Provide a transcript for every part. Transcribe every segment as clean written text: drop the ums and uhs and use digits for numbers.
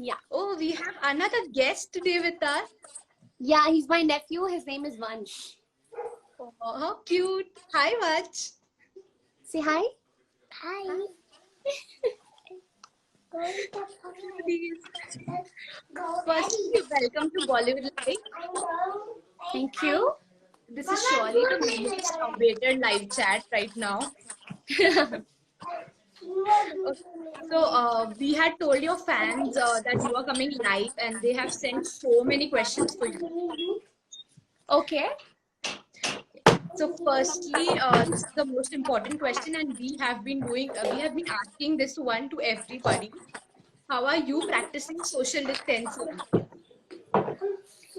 Yeah. Oh, we have another guest today with us. Yeah, he's my nephew. His name is Vansh. Oh, how cute. Hi, Vach. Say hi. Hi. Please. Firstly, welcome to Bollywood Live. Thank you. This is surely the most awaited live chat right now. Okay. So, we had told your fans that you are coming live, and they have sent so many questions for you. Okay. So, firstly, this is the most important question, and we have been asking this one to everybody. How are you practicing social distancing?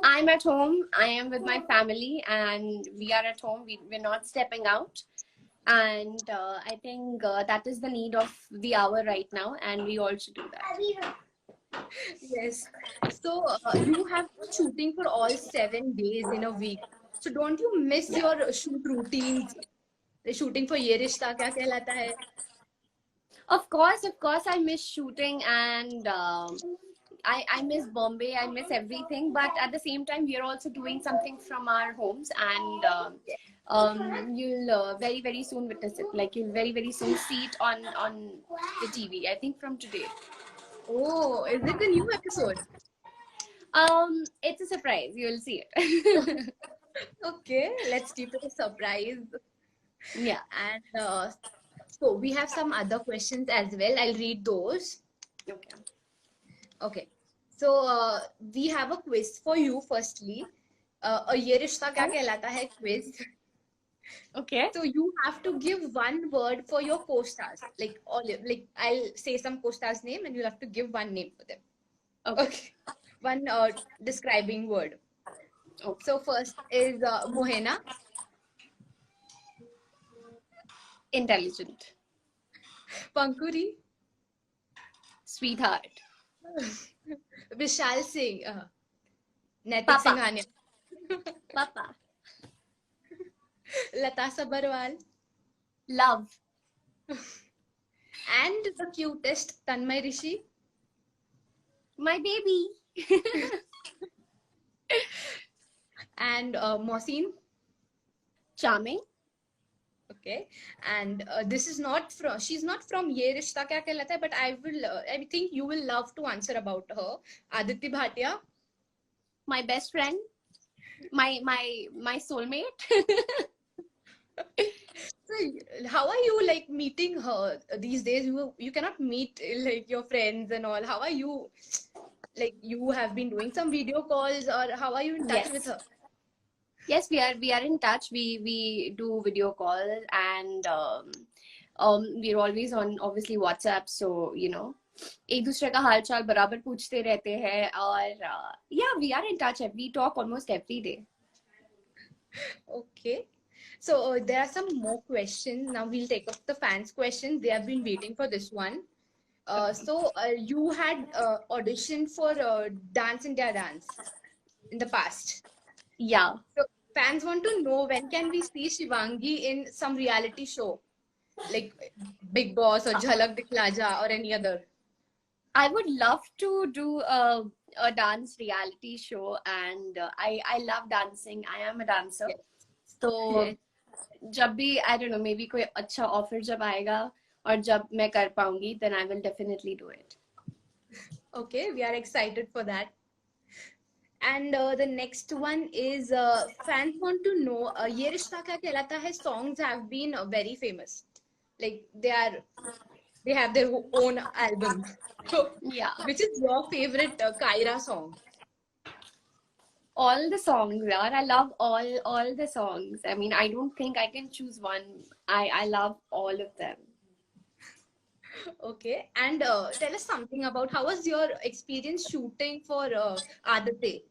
I'm at home. I am with my family, and we are at home. We're not stepping out. And I think that is the need of the hour right now, and we all should do that. Yes. So, you have been shooting for all 7 days in a week. So, don't you miss Yeah. your shoot routines? The shooting for Ye Rishta Kya Kehlata Hai? Of course, I miss shooting, and I miss Bombay. I miss everything. But at the same time, we are also doing something from our homes, and you'll very soon witness it. Like you'll very soon see it on the TV. I think from today. Oh, is it a new episode? It's a surprise. You'll see it. Okay, let's keep it a surprise. Yeah. And so we have some other questions as well. I'll read those. Okay. Okay. So we have a quiz for you firstly. A Ye Rishta Kya Kehlata Hai quiz. Okay. So you have to give one word for your co-stars. Like I'll say some co-stars name and you'll have to give one name for them. Okay. Okay. One describing word. Okay. So first is Mohena, Intelligent. Pankuri, Sweetheart. Vishal Singh, Naitik Papa. Singhania, Papa. Lata Sabarwal, Love. and the cutest Tanmay Rishi. My baby. And Mohsin. Charming. Okay, and this is not from. She's not from Ye Rishta Kya Kehlata Hai, but I will. I think you will love to answer about her. Aditi Bhatia. My best friend. My soulmate. So, how are you like meeting her these days? You cannot meet like your friends and all. How are you? Like you have been doing some video calls, or how are you in touch with Yes. her? Yes, we are in touch. We do video call, and we're always on obviously WhatsApp. So एक दूसरे का हाल चाल बराबर पूछते रहते हैं और yeah, we are in touch. We talk almost every day. Okay. So there are some more questions. Now we'll take up the fans' questions. They have been waiting for this one. So you had auditioned for Dance India Dance in the past. Yeah. So fans want to know when can we see Shivangi in some reality show like Big Boss or Jhalak Dikhla Ja or any other. I would love to do a dance reality show, and I love dancing. I am a dancer. Yes. So Yes. जब भी I don't know, maybe कोई अच्छा offer जब आएगा और जब मैं कर पाऊंगी, then I will definitely do it. Okay, we are excited for that. And the next one is fans want to know Ye Rishta Kya Kehlata Hai songs have been very famous. Like they have their own albums. So Yeah. which is your favorite Kaira song? All the songs, yeah. I love all the songs. I mean, I don't think I can choose one. I love all of them. Okay, and tell us something about how was your experience shooting for Adate?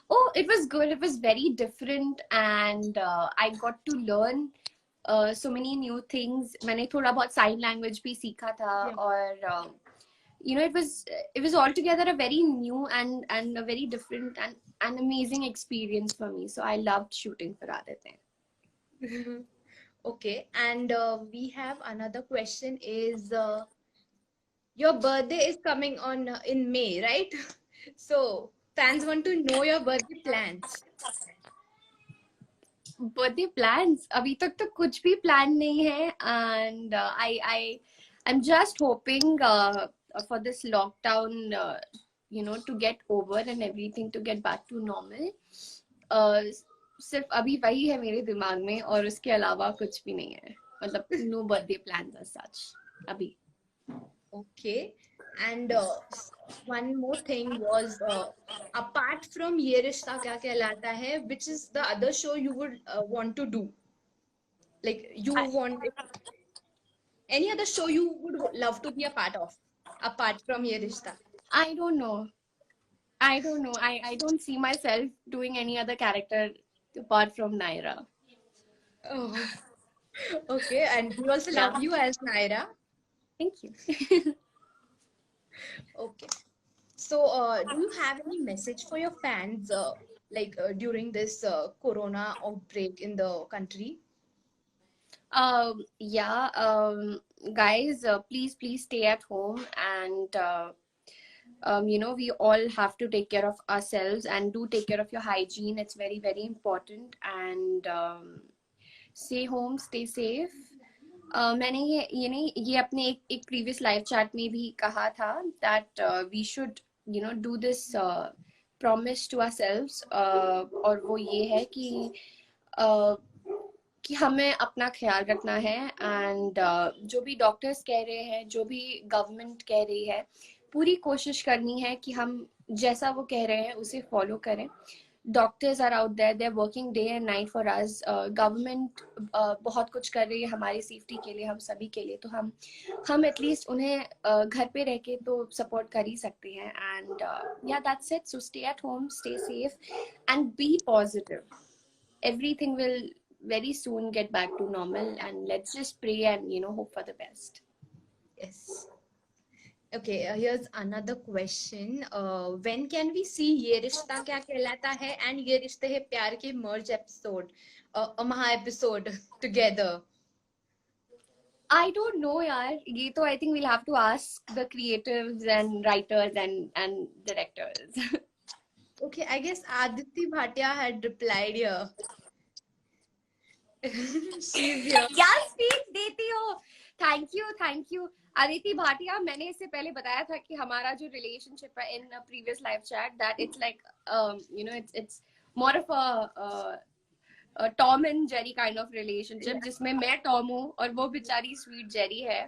Oh, it was good. It was very different, and I got to learn so many new things. मैंने थोड़ा बहुत sign language भी सीखा था Yeah. और it was altogether a very new and a very different and an amazing experience for me. So I loved shooting for Aditya. Okay, and we have another question is your birthday is coming on in May, right? So fans want to know your birthday plans. Birthday plans अभी तक तो कुछ भी plan नहीं है and I I'm just hoping for this lockdown, to get over and everything to get back to normal. सिर्फ अभी वही है मेरे दिमाग में और उसके अलावा कुछ भी नहीं है मतलब no birthday plans as such अभी. Okay. And one more thing was, apart from ये रिश्ता क्या कहलाता है, which is the other show you would want to do? Like you want any other show you would love to be a part of, apart from ये रिश्ता? I don't know. I don't see myself doing any other character apart from Naira. Oh, okay. And we also Yeah. love you as Naira. Thank you. Okay. So, do you have any message for your fans, during this corona outbreak in the country? Yeah, guys, please stay at home and we all have to take care of ourselves and do take care of your hygiene. It's very important and stay home, stay safe. मैंने ये अपने एक previous live chat में भी कहा था that we should do this promise to ourselves और वो ये है कि हमें अपना ख्याल रखना है एंड जो भी डॉक्टर्स कह रहे हैं जो भी गवर्नमेंट कह रही है पूरी कोशिश करनी है कि हम जैसा वो कह रहे हैं उसे फॉलो करें. Doctors are out there, they are working day and night for us. Government बहुत कुछ कर रही है हमारी सेफ्टी के लिए, हम सभी के लिए, तो हम एटलीस्ट उन्हें घर पे रह के तो सपोर्ट कर ही सकते हैं. And yeah that's it. So stay at home, stay safe and be positive. Everything will very soon get back to normal and let's just pray and hope for the best. Yes. Okay, here's another question. When can we see ये रिश्ता क्या कहलाता है and ये रिश्ते है प्यार के merge episode, a maha episode together? I don't know yaar, ye to I think we'll have to ask the creatives and writers and directors. Okay, I guess Aditi Bhatia had replied here. She's here. यार speech देती हो. Thank you Aditi Bhatia. मैंने इससे पहले बताया था कि हमारा जो रिलेशनशिप है in previous live chat that it's like it's more of a Tom and Jerry kind of relationship जिसमें मैं टॉम हूँ और वो बेचारी स्वीट जेरी है.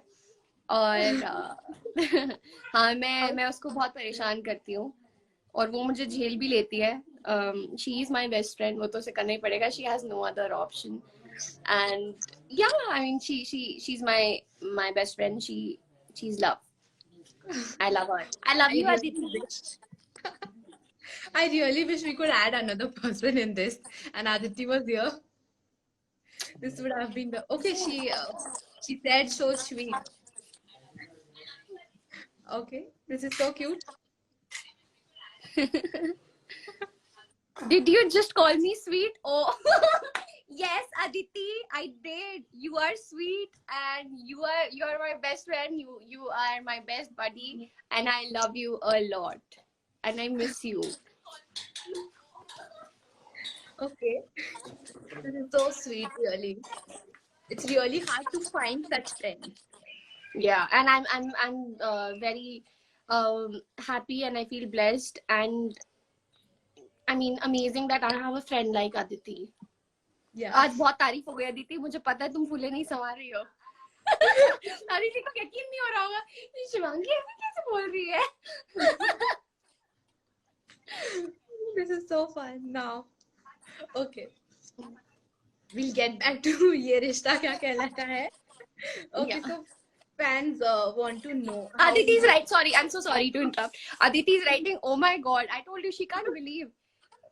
और हाँ, मैं उसको बहुत परेशान करती हूँ और वो मुझे झेल भी लेती है. She is my best friend, वो तो उसे करना ही पड़ेगा. She has no other option. And yeah, I mean she's my best friend. She's love. I love her. I love you, Aditi. I really wish we could add another person in this and Aditi was here. This would have been the okay. She said so sweet. Okay, this is so cute. Did you just call me sweet? Oh. Yes, Aditi, I did. You are sweet and you are my best friend. You are my best buddy and I love you a lot and I miss you. Okay, this is so sweet. Really, it's really hard to find such friends. Yeah, and I'm very happy and I feel blessed and I mean amazing that I have a friend like Aditi. Yeah. आज बहुत तारीफ हो गई अदिति, मुझे पता है तुम फूले नहीं संवार रही हो. अदिति को यकीन नहीं हो रहा होगा शिवांगी ऐसे कैसे बोल रही है. This is so fun now. Okay, we'll get back to ये रिश्ता क्या कहलाता है. Okay, Yeah. so fans want to know. Aditi is right. Sorry, I'm so sorry to interrupt. Aditi is writing, oh my god, I told you she can't believe.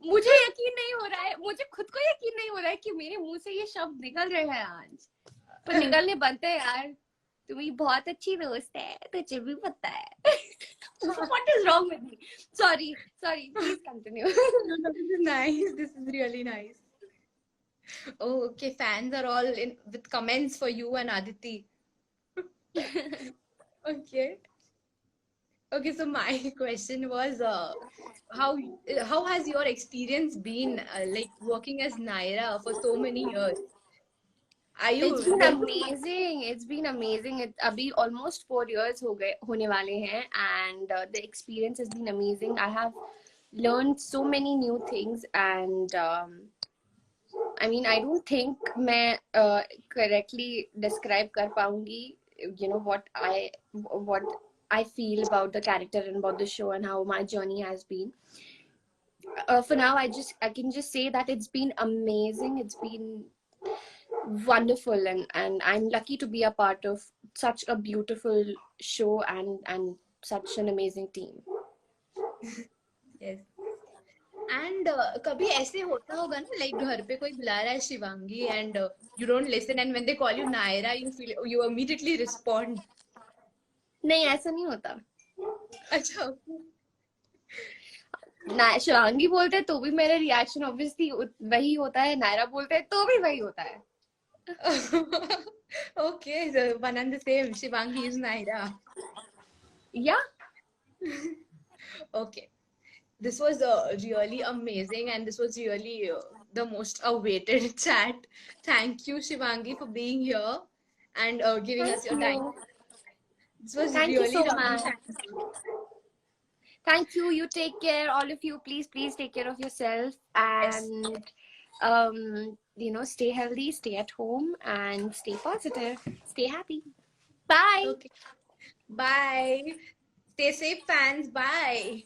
मुझे यकीन नहीं हो रहा है, मुझे खुद को यकीन नहीं हो रहा है कि मेरे मुंह से ये शब्द निकल रहे हैं आज, पर निकलने बनते हैं यार. तुम्हें बहुत अच्छी दोस्त है, तुझे भी पता है. What is wrong with me? Sorry, please continue. This is nice. This is really nice. Oh, okay, fans are all in with comments for you and Aditi. Okay. Okay, so my question was, how how has your experience been, like working as Naira for so many years? Are It's you been the amazing. It's been amazing. अभी almost 4 years हो गए होने वाले हैं, and the experience has been amazing. I have learned so many new things, and I mean, I don't think मैं correctly describe कर पाऊंगी, you know, what I feel about the character and about the show and how my journey has been. For now, I can just say that it's been amazing. It's been wonderful, and I'm lucky to be a part of such a beautiful show and such an amazing team. yes? And कभी ऐसे होता होगा ना, like घर पे कोई बुला रहा है Shivangi and you don't listen, and when they call you Naira, you immediately respond. नहीं, ऐसा नहीं होता. अच्छा. ना शिवांगी बोलते हैं तो भी मेरा रिएक्शन ऑब्वियसली वही होता है, नायरा बोलते हैं तो भी वही होता है. Okay, so one and the same. Shivangi is Naira. Yeah. Okay. This was really amazing, and this was really the most awaited chat. Thank you, Shivangi, for being here and giving us Thank your time. you. This was Thank you really so lovely much. chatting to you. Thank you. You take care, all of you. Please take care of yourself, Yes. and stay healthy, stay at home, and stay positive. Stay happy. Bye. Okay. Bye. Stay safe, fans. Bye.